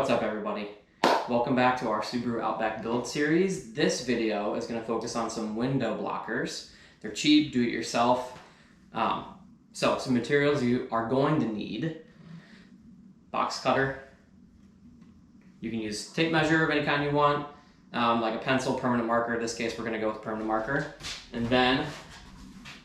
What's up, everybody? Welcome back to our Subaru Outback build series. This video is going to focus on some window blockers. They're cheap, do-it-yourself. So some materials you are going to need: box cutter. You can use tape measure of any kind you want, like a pencil, permanent marker. In this case, we're going to go with permanent marker. And then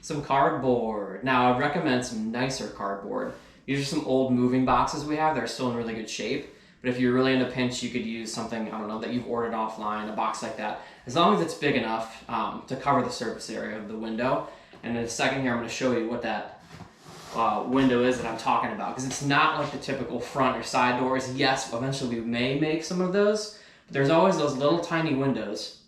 some cardboard. Now, I'd recommend some nicer cardboard. These are some old moving boxes we have. They're still in really good shape. But if you're really in a pinch, you could use something, I don't know, that you've ordered offline, a box like that. As long as it's big enough to cover the surface area of the window. And in a second here, I'm going to show you what that window is that I'm talking about. Because it's not like the typical front or side doors. Yes, eventually we may make some of those. But there's always those little tiny windows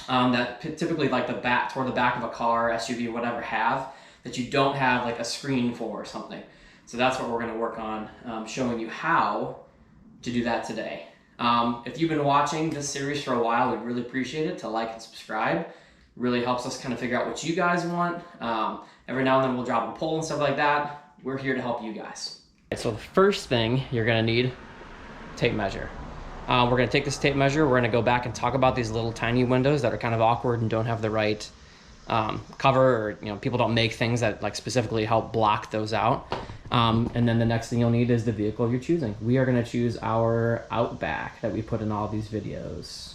that typically like the back, toward the back of a car, SUV, whatever, have, that you don't have like a screen for or something. So that's what we're going to work on, showing you how to do that today. If you've been watching this series for a while, we'd really appreciate it to like and subscribe. It really helps us kind of figure out what you guys want. Every now and then we'll drop a poll and stuff like that. We're here to help you guys. So the first thing you're going to need, tape measure. We're going to take this tape measure. We're going to go back and talk about these little tiny windows that are kind of awkward and don't have the right cover, or people don't make things that like specifically help block those out. And then the next thing you'll need is the vehicle you're choosing. We are going to choose our Outback that we put in all these videos.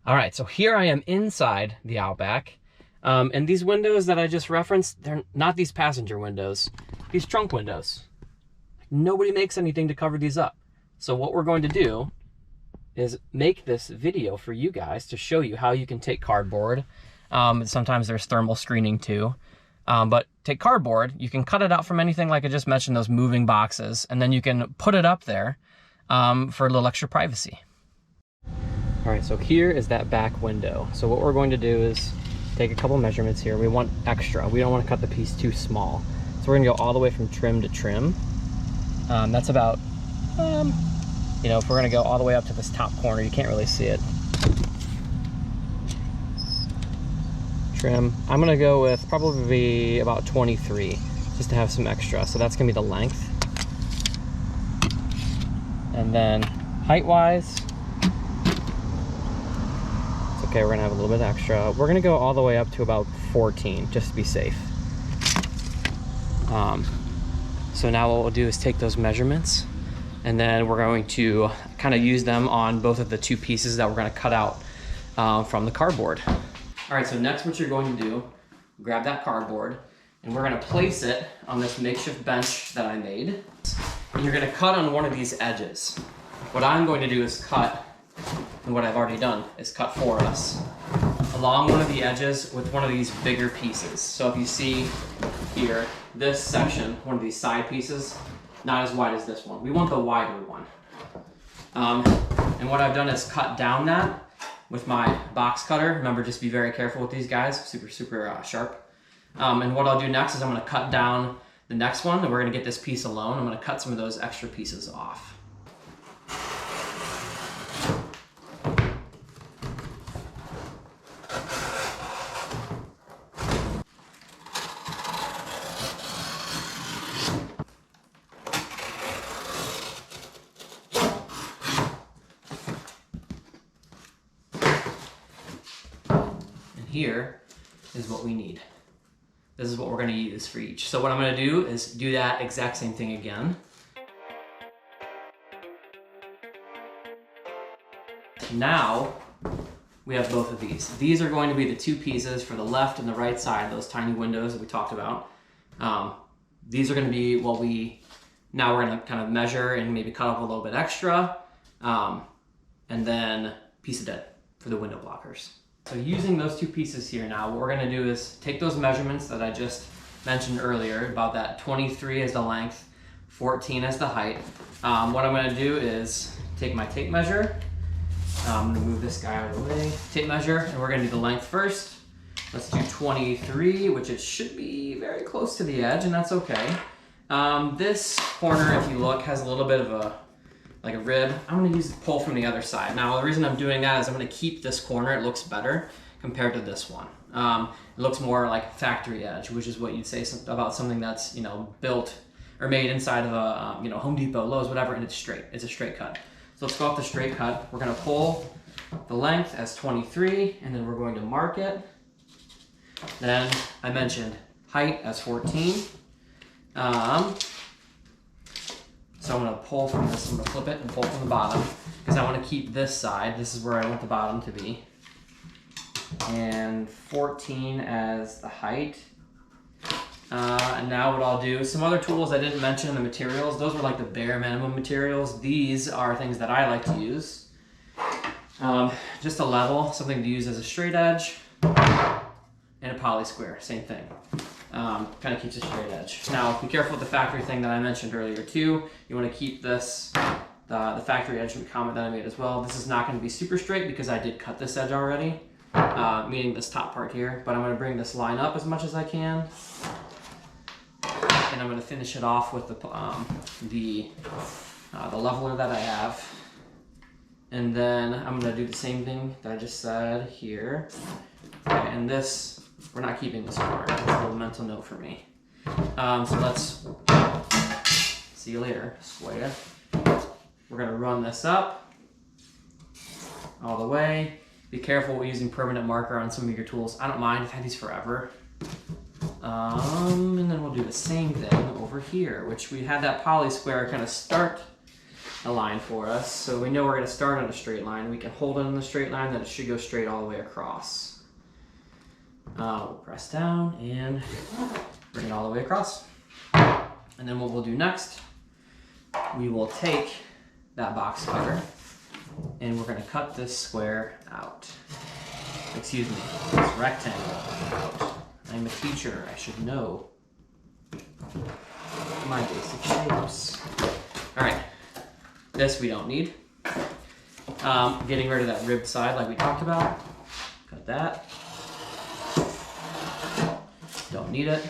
All right, so here I am inside the Outback. And these windows that I just referenced, they're not these passenger windows, these trunk windows. Nobody makes anything to cover these up. So what we're going to do is make this video for you guys to show you how you can take cardboard. Sometimes there's thermal screening too. But take cardboard, you can cut it out from anything like I just mentioned, those moving boxes, and then you can put it up there for a little extra privacy. All right, so here is that back window. So what we're going to do is take a couple measurements here. We want extra. We don't want to cut the piece too small. So we're gonna go all the way from trim to trim. That's about, if we're gonna go all the way up to this top corner, you can't really see it. Trim. I'm gonna go with probably about 23, just to have some extra. So that's gonna be the length. And then height-wise, it's okay, we're gonna have a little bit extra. We're gonna go all the way up to about 14, just to be safe. So now what we'll do is take those measurements, and then we're going to kind of use them on both of the two pieces that we're gonna cut out from the cardboard. All right, so next what you're going to do, grab that cardboard, and we're gonna place it on this makeshift bench that I made. And you're gonna cut on one of these edges. What I'm going to do is cut, and what I've already done is cut for us, along one of the edges with one of these bigger pieces. So if you see here, this section, one of these side pieces, not as wide as this one. We want the wider one. And what I've done is cut down that with my box cutter. Remember, just be very careful with these guys, super sharp. And what I'll do next is I'm gonna cut down the next one, and we're gonna get this piece alone. I'm gonna cut some of those extra pieces off. Here is what we need. This is what we're going to use for each. So what I'm going to do is do that exact same thing again. Now we have both of these. These are going to be the two pieces for the left and the right side, those tiny windows that we talked about. These are going to be what now we're going to kind of measure and maybe cut up a little bit extra, and then piece it in for the window blockers. So using those two pieces here now, what we're gonna do is take those measurements that I just mentioned earlier, about that 23 as the length, 14 as the height. What I'm gonna do is take my tape measure. I'm gonna move this guy out of the way. Tape measure, and we're gonna do the length first. Let's do 23, which it should be very close to the edge, and that's okay. This corner, if you look, has a little bit of a rib. I'm going to use the pull from the other side. Now the reason I'm doing that is I'm going to keep this corner. It looks better compared to this one. It looks more like factory edge, which is what you'd say about something that's built or made inside of a Home Depot, Lowe's, whatever, and it's straight. It's a straight cut. So let's go off the straight cut. We're gonna pull the length as 23, and then we're going to mark it. Then I mentioned height as 14. So I'm gonna pull from this, I'm gonna flip it and pull from the bottom, because I wanna keep this side. This is where I want the bottom to be. And 14 as the height. And now what I'll do, some other tools I didn't mention in the materials, those were like the bare minimum materials. These are things that I like to use. Just a level, something to use as a straight edge, and a poly square, same thing. Kind of keeps a straight edge. Now, be careful with the factory thing that I mentioned earlier too. You want to keep this, the factory edge comment that I made as well. This is not going to be super straight because I did cut this edge already, meaning this top part here, but I'm going to bring this line up as much as I can. And I'm going to finish it off with the leveler that I have. And then I'm going to do the same thing that I just said here. Okay, and this, we're not keeping this apart. That's a little mental note for me. So let's see you later, Swaya. We're going to run this up all the way. Be careful with using permanent marker on some of your tools. I don't mind, I've had these forever. And then we'll do the same thing over here, which we had that poly square kind of start a line for us. So we know we're going to start on a straight line. We can hold it on the straight line, then it should go straight all the way across. We'll press down and bring it all the way across. And then what we'll do next, we will take that box cutter and we're going to cut this square out. Excuse me, this rectangle out. I'm a teacher, I should know my basic shapes. All right, this we don't need. Getting rid of that ribbed side like we talked about. Cut that. Don't need it.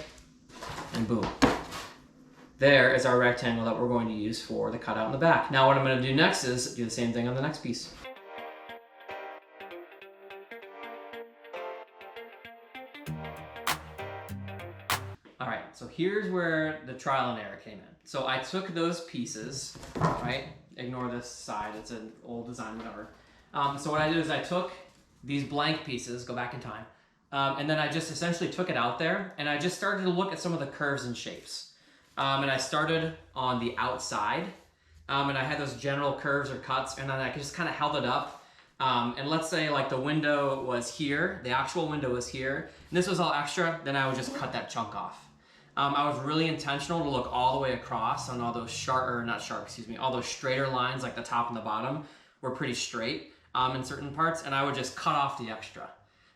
And boom. There is our rectangle that we're going to use for the cutout in the back. Now what I'm going to do next is do the same thing on the next piece. Alright, so here's where the trial and error came in. So I took those pieces, right? Ignore this side, it's an old design, whatever. So what I did is I took these blank pieces, go back in time, and then I just essentially took it out there and I just started to look at some of the curves and shapes. And I started on the outside, and I had those general curves or cuts, and then I just kind of held it up. And let's say like the window was here, the actual window was here, and this was all extra, then I would just cut that chunk off. I was really intentional to look all the way across on all those all those straighter lines, like the top and the bottom were pretty straight in certain parts, and I would just cut off the extra.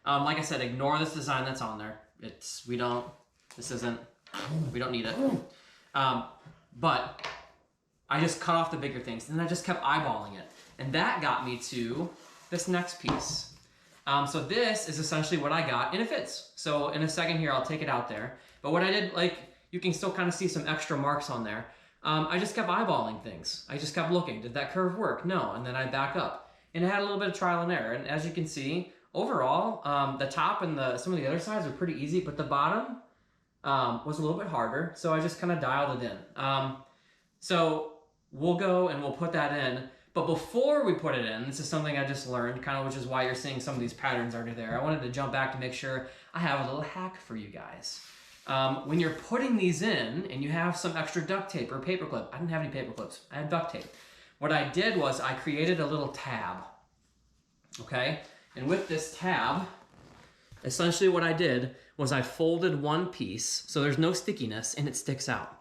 Like I said, ignore this design that's on there. We don't need it. But I just cut off the bigger things, and then I just kept eyeballing it. And that got me to this next piece. So this is essentially what I got, and it fits. So in a second here, I'll take it out there. But what I did, like, you can still kind of see some extra marks on there. I just kept eyeballing things. I just kept looking. Did that curve work? No. And then I back up. And it had a little bit of trial and error. And as you can see, overall, the top and some of the other sides were pretty easy, but the bottom was a little bit harder. So I just kind of dialed it in. So we'll go and we'll put that in. But before we put it in, this is something I just learned, kind of, which is why you're seeing some of these patterns already there. I wanted to jump back to make sure I have a little hack for you guys. When you're putting these in and you have some extra duct tape or paper clip, I didn't have any paper clips, I had duct tape. What I did was I created a little tab, okay? And with this tab, essentially what I did was I folded one piece so there's no stickiness and it sticks out,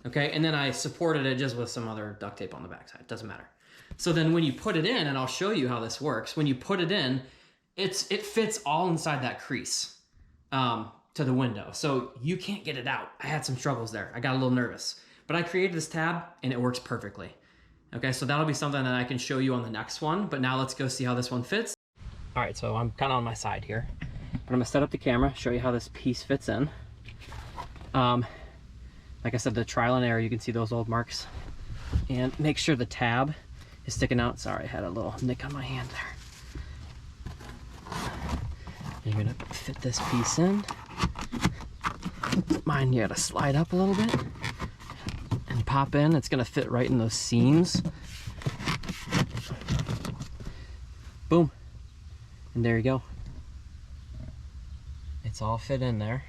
okay? And then I supported it just with some other duct tape on the backside, doesn't matter. So then when you put it in, and I'll show you how this works, when you put it in, it fits all inside that crease to the window. So you can't get it out. I had some struggles there. I got a little nervous. But I created this tab and it works perfectly. Okay, so that'll be something that I can show you on the next one. But now let's go see how this one fits. All right, so I'm kind of on my side here. But I'm gonna set up the camera, show you how this piece fits in. Like I said, the trial and error, you can see those old marks. And make sure the tab is sticking out. Sorry, I had a little nick on my hand there. You're gonna fit this piece in. Mine, you gotta slide up a little bit. and pop in. It's gonna fit right in those seams. Boom. And there you go. It's all fit in there,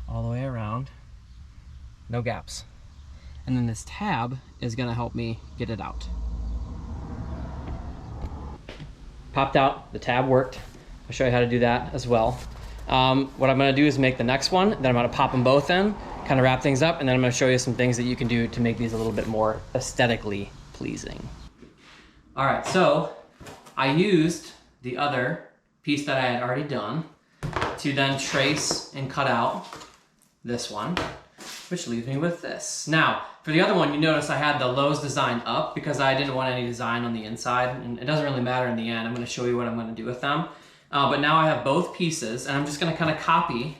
all the way around. No gaps. And then this tab is gonna help me get it out. Popped out, the tab worked. I'll show you how to do that as well. What I'm gonna do is make the next one, then I'm gonna pop them both in, kind of wrap things up, and then I'm gonna show you some things that you can do to make these a little bit more aesthetically pleasing. All right, so I used the other piece that I had already done to then trace and cut out this one, which leaves me with this. Now, for the other one, you notice I had the Lowe's design up because I didn't want any design on the inside, and it doesn't really matter in the end. I'm gonna show you what I'm gonna do with them. But now I have both pieces, and I'm just gonna kind of copy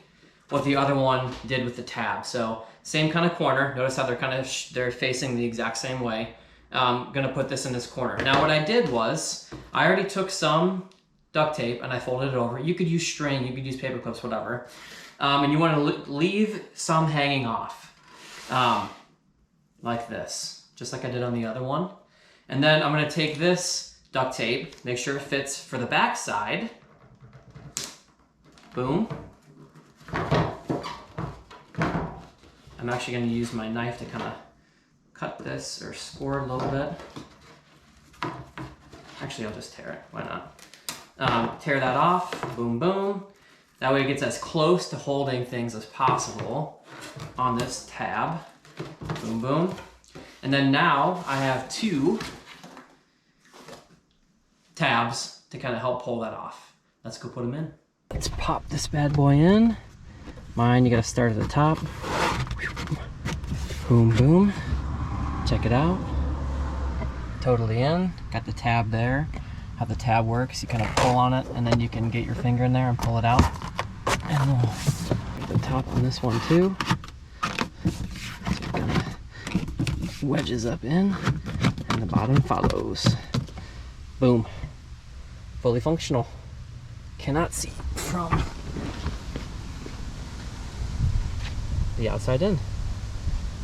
what the other one did with the tab. So same kind of corner. Notice how they're facing the exact same way. I'm gonna put this in this corner. Now what I did was, I already took some duct tape and I folded it over. You could use string, you could use paper clips, whatever. And you want to leave some hanging off, like this, just like I did on the other one. And then I'm gonna take this duct tape, make sure it fits for the back side. Boom. I'm actually gonna use my knife to kind of cut this or score a little bit. Actually, I'll just tear it, why not? Tear that off, boom, boom. That way it gets as close to holding things as possible on this tab. Boom, boom. And then now I have two tabs to kind of help pull that off. Let's go put them in. Let's pop this bad boy in. Mine, you gotta start at the top. Boom, boom. Check it out. Totally in. Got the tab there. How the tab works, you kind of pull on it and then you can get your finger in there and pull it out. And we'll get the top on this one too. So it kind of wedges up in and the bottom follows. Boom. Fully functional. Cannot see from the outside in.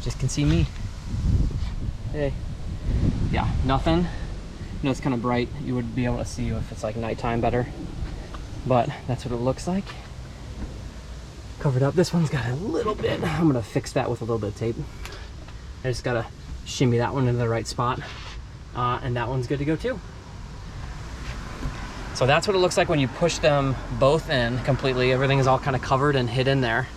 Just can see me. Hey. Yeah, nothing. You know, it's kind of bright. You would be able to see if it's like nighttime better, but that's what it looks like. Covered up. This one's got a little bit. I'm gonna fix that with a little bit of tape. I just gotta shimmy that one into the right spot, and that one's good to go too. So that's what it looks like when you push them both in completely. Everything is all kind of covered and hid in there.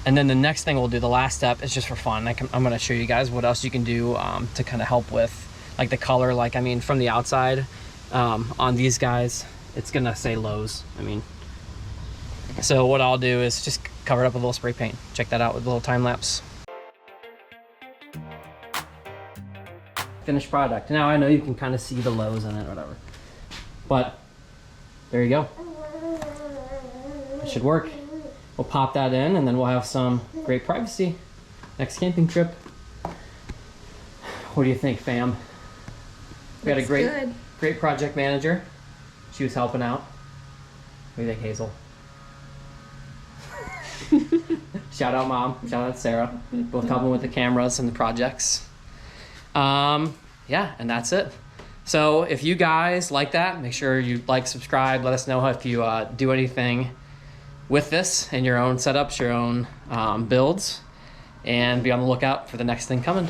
And then the next thing we'll do, the last step, is just for fun. I'm gonna show you guys what else you can do to kind of help with like the color. Like, I mean, from the outside, on these guys, it's gonna say Lowe's. I mean, so what I'll do is just cover it up with a little spray paint. Check that out with a little time lapse. Finished product. Now I know you can kind of see the Lowe's in it or whatever, but there you go. It should work. We'll pop that in and then we'll have some great privacy next camping trip. What do you think, fam? We had a great project manager. She was helping out. What do you think, Hazel? Shout out Mom, shout out Sarah. Both helping with the cameras and the projects. Yeah, and that's it. So if you guys like that, make sure you like, subscribe, let us know if you do anything with this in your own setups, your own builds, and be on the lookout for the next thing coming.